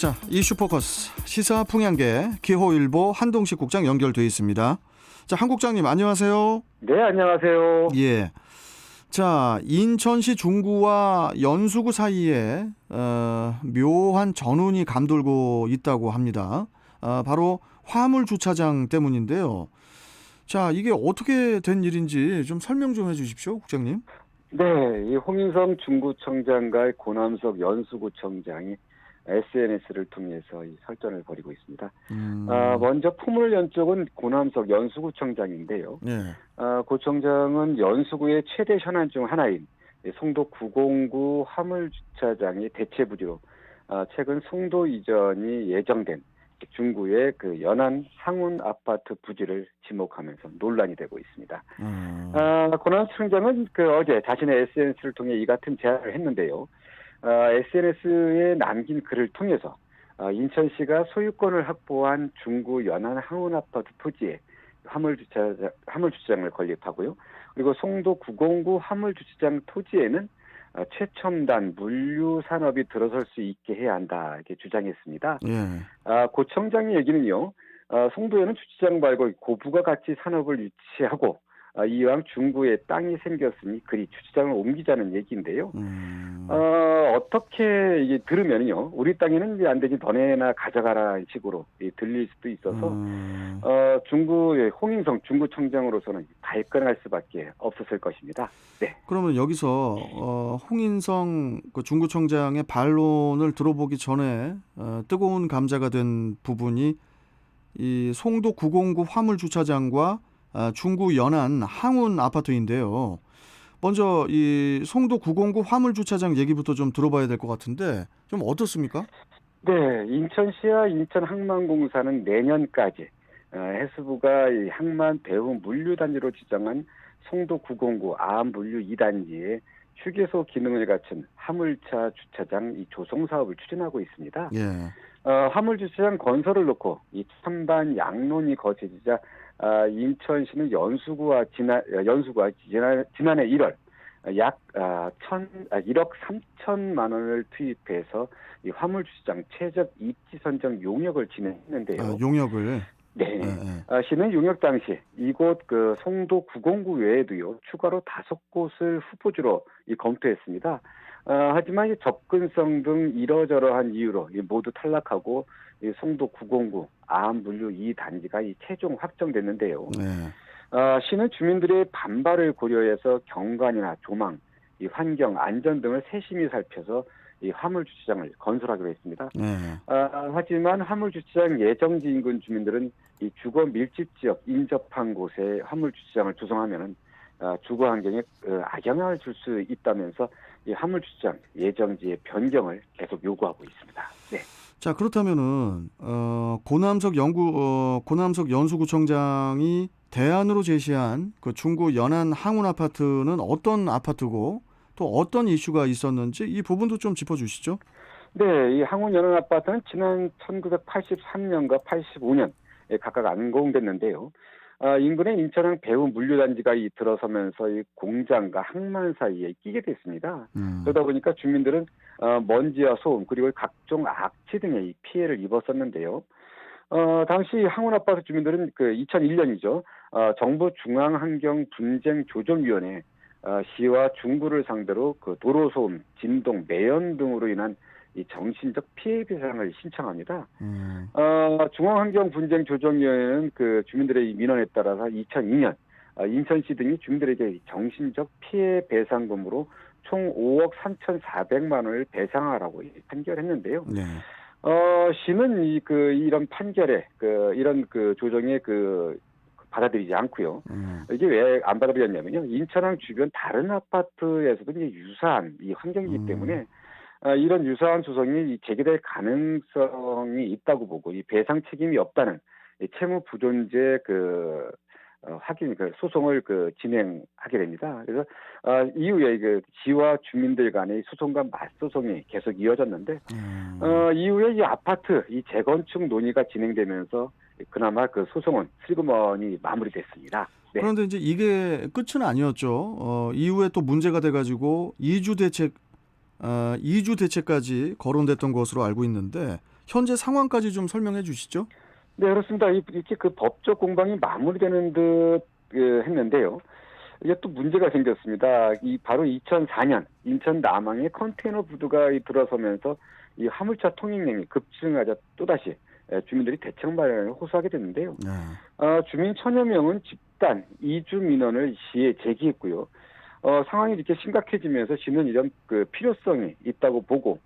자, 이슈 포커스 시사 풍향계 기호일보 한동식 국장 연결돼 있습니다. 자, 한 국장님 안녕하세요. 네, 안녕하세요. 예. 자, 인천시 중구와 연수구 사이에 묘한 전운이 감돌고 있다고 합니다. 바로 화물 주차장 때문인데요. 자, 이게 어떻게 된 일인지 좀 설명 좀 해주십시오, 국장님. 네, 이 홍인성 중구청장과 고남석 연수구청장이 SNS를 통해서 이 설전을 벌이고 있습니다. 먼저 포물연 쪽은 고남석 연수구청장인데요. 예. 고 청장은 연수구의 최대 현안 중 하나인 송도 909 화물주차장의 대체 부지로 최근 송도 이전이 예정된 중구의 그 연안 상훈 아파트 부지를 지목하면서 논란이 되고 있습니다. 고남석 청장은 어제 자신의 SNS를 통해 이 같은 제안을 했는데요. SNS에 남긴 글을 통해서 인천시가 소유권을 확보한 중구 연안 항운 아파트 토지에 화물주차장을 건립하고요. 그리고 송도 909 화물주차장 토지에는 최첨단 물류 산업이 들어설 수 있게 해야 한다 이렇게 주장했습니다. 예. 고 청장의 얘기는요. 송도에는 주차장 말고 고부가 가치 산업을 유치하고 이왕 중구에 땅이 생겼으니 그리 주차장을 옮기자는 얘기인데요. 어떻게 이게 들으면요, 우리 땅에는 이제 안 되니 너네나 가져가라 식으로 들릴 수도 있어서 중구의 홍인성 중구청장으로서는 발끈할 수밖에 없었을 것입니다. 네. 그러면 여기서 홍인성 그 중구청장의 반론을 들어보기 전에 뜨거운 감자가 된 부분이 이 송도 909 화물주차장과 중구 연안 항운 아파트인데요. 먼저 이 송도 909 화물주차장 얘기부터 좀 들어봐야 될 것 같은데 좀 어떻습니까? 네, 인천시와 인천항만공사는 내년까지 해수부가 이 항만 배후 물류단지로 지정한 송도 909 아물류 2단지에 휴게소 기능을 갖춘 화물차 주차장 이 조성 사업을 추진하고 있습니다. 예. 화물주차장 건설을 놓고 이 찬반 양론이 거세지자 인천시는 연수구와 지난해 1월 약 1억 3천만 원을 투입해서 이 화물주차장 최적 입지 선정 용역을 진행했는데요. 용역을. 네. 시는 용역 당시 이곳 그 송도 909 외에도요 추가로 5곳을 후보지로 검토했습니다. 하지만 접근성 등 이러저러한 이유로 모두 탈락하고 이 송도 909 아물류 2단지가 최종 확정됐는데요. 시는 주민들의 반발을 고려해서 경관이나 조망, 이 환경, 안전 등을 세심히 살펴서 이 화물주차장을 건설하기로 했습니다. 하지만 화물주차장 예정지 인근 주민들은 이 주거 밀집 지역 인접한 곳에 화물주차장을 조성하면은 주거 환경에 악영향을 줄 수 있다면서 이 화물주차장 예정지의 변경을 계속 요구하고 있습니다. 네. 자, 그렇다면은 고남석 연수구청장이 대안으로 제시한 그 중구 연안 항운 아파트는 어떤 아파트고 또 어떤 이슈가 있었는지 이 부분도 좀 짚어주시죠. 네, 이 항운 연안 아파트는 지난 1983년과 85년에 각각 완공됐는데요. 인근에 인천항 배후 물류단지가 들어서면서 이 공장과 항만 사이에 끼게 됐습니다. 그러다 보니까 주민들은 먼지와 소음 그리고 각종 악취 등의 이 피해를 입었었는데요. 당시 항운 아파트 주민들은 2001년이죠. 정부 중앙환경분쟁조정위원회 시와 중구를 상대로 그 도로소음, 진동, 매연 등으로 인한 이 정신적 피해 배상을 신청합니다. 중앙환경분쟁조정위원회는 그 주민들의 이 민원에 따라서 2002년 인천시 등이 주민들에게 정신적 피해 배상금으로 총 5억 3,400만 원을 배상하라고 판결했는데요. 네. 시는 이런 판결에 이런 조정에 받아들이지 않고요. 이게 왜 안 받아들였냐면요. 인천항 주변 다른 아파트에서도 이제 유사한 이 환경이기 때문에 이런 유사한 소송이 제기될 가능성이 있다고 보고 이 배상 책임이 없다는 이 채무 부존재 확인 소송을 진행하게 됩니다. 그래서 이후에 시와 주민들 간의 소송과 맞소송이 계속 이어졌는데 이후에 이 아파트 이 재건축 논의가 진행되면서 그나마 소송은 슬그머니 마무리됐습니다. 네. 그런데 이제 이게 끝은 아니었죠. 이후에 또 문제가 돼가지고 2주 대책까지 거론됐던 것으로 알고 있는데 현재 상황까지 좀 설명해 주시죠. 네, 그렇습니다. 이렇게 그 법적 공방이 마무리되는 듯 했는데요. 이게 또 문제가 생겼습니다. 바로 2004년 인천 남항에 컨테이너 부두가 들어서면서 이 화물차 통행량이 급증하자 또다시 주민들이 대책 마련을 호소하게 됐는데요. 네. 주민 천여 명은 집단 이주 민원을 시에 제기했고요. 상황이 이렇게 심각해지면서 시는 이런 그 필요성이 있다고 보고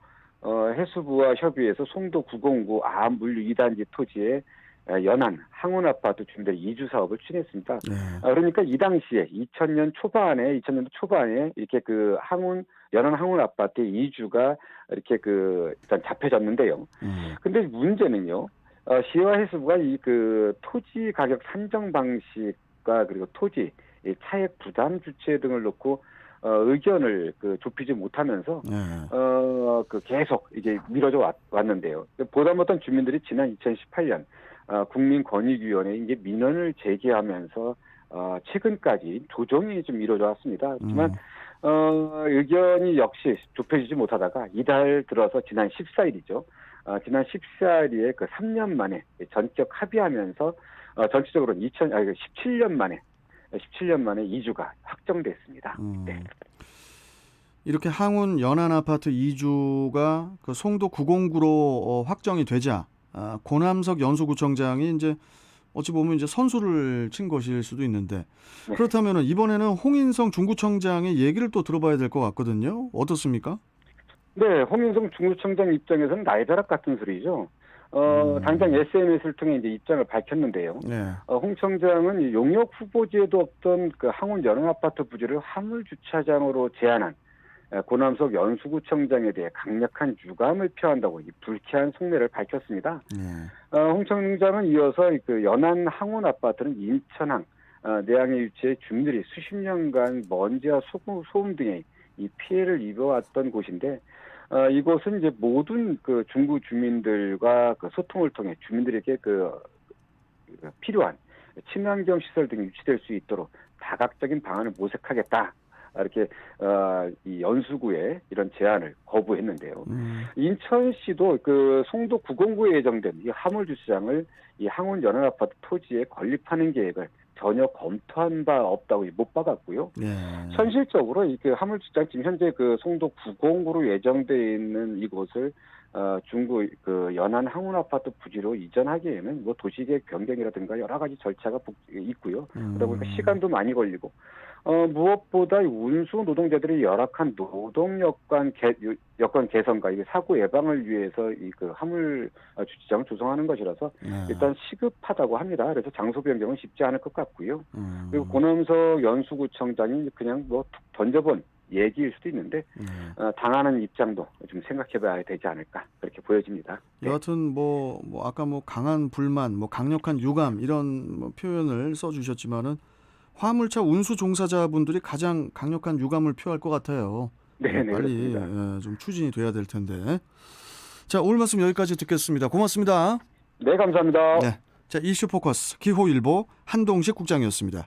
해수부와 협의해서 송도 909 아물류 2단지 토지에 연안 항운 아파트 주민들 이주 사업을 추진했습니다. 네. 그러니까 이 당시에 2000년도 초반에 이렇게 그 연안 항운 아파트의 이주가 이렇게 일단 잡혀졌는데요. 근데 문제는요. 시와 해수부가 이 토지 가격 산정 방식과 그리고 토지 이 차액 부담 주체 등을 놓고 의견을 좁히지 못하면서 네. 계속 이게 미뤄져 왔는데요. 보다 못한 주민들이 지난 2018년 국민권익위원회에 이제 민원을 제기하면서 최근까지 조정이 좀 이루어져 왔습니다. 하지만 의견이 역시 좁혀지지 못하다가 이달 들어서 지난 14일이죠. 지난 14일에 3년 만에 전격 합의하면서 전체적으로 17년 만에 이주가 확정됐습니다. 네. 이렇게 항운 연안 아파트 이주가 그 송도 909로 확정이 되자 고남석 연수구청장이 이제 어찌 보면 이제 선수를 친 것일 수도 있는데 네. 그렇다면은 이번에는 홍인성 중구청장의 얘기를 또 들어봐야 될 것 같거든요. 어떻습니까? 네, 홍인성 중구청장 입장에서는 날벼락 같은 소리죠. 당장 SNS를 통해 이제 입장을 밝혔는데요. 네. 홍 청장은 용역 후보지에도 없던 항운 연안 아파트 부지를 화물 주차장으로 제안한 고남석 연수구청장에 대해 강력한 유감을 표한다고 불쾌한 속내를 밝혔습니다. 네. 홍 청장은 이어서 연안 항운 아파트는 인천항 내항에 위치해 주민들이 수십 년간 먼지와 소음 등의 이 피해를 입어왔던 곳인데 이곳은 이제 모든 중구 주민들과 소통을 통해 주민들에게 필요한 친환경 시설 등이 유치될 수 있도록 다각적인 방안을 모색하겠다. 이렇게 이 연수구에 이런 제안을 거부했는데요. 인천시도 송도 909에 예정된 이 화물 주차장을 이 항운 연안 아파트 토지에 건립하는 계획을 전혀 검토한 바 없다고 못 박았고요. 네. 현실적으로 이 화물 주차장 지금 현재 송도 909로 예정돼 있는 이곳을 중구 연안 항운 아파트 부지로 이전하기에는 뭐 도시계획 변경이라든가 여러 가지 절차가 있고요. 그러다 보니까 시간도 많이 걸리고 무엇보다 운수 노동자들이 열악한 노동 여건 개선과 사고 예방을 위해서 화물 주차장을 조성하는 것이라서 일단 시급하다고 합니다. 그래서 장소 변경은 쉽지 않을 것 같고요. 그리고 고남석 연수구청장이 그냥 툭 던져본 얘기일 수도 있는데 당하는 입장도 좀 생각해봐야 되지 않을까 그렇게 보여집니다. 네. 여하튼 뭐 아까 강한 불만, 강력한 유감 이런 표현을 써주셨지만은 화물차 운수 종사자분들이 가장 강력한 유감을 표할 것 같아요. 네, 빨리 그렇습니다. 좀 추진이 돼야 될 텐데. 자, 오늘 말씀 여기까지 듣겠습니다. 고맙습니다. 네, 감사합니다. 네, 자 이슈 포커스 기호일보 한동식 국장이었습니다.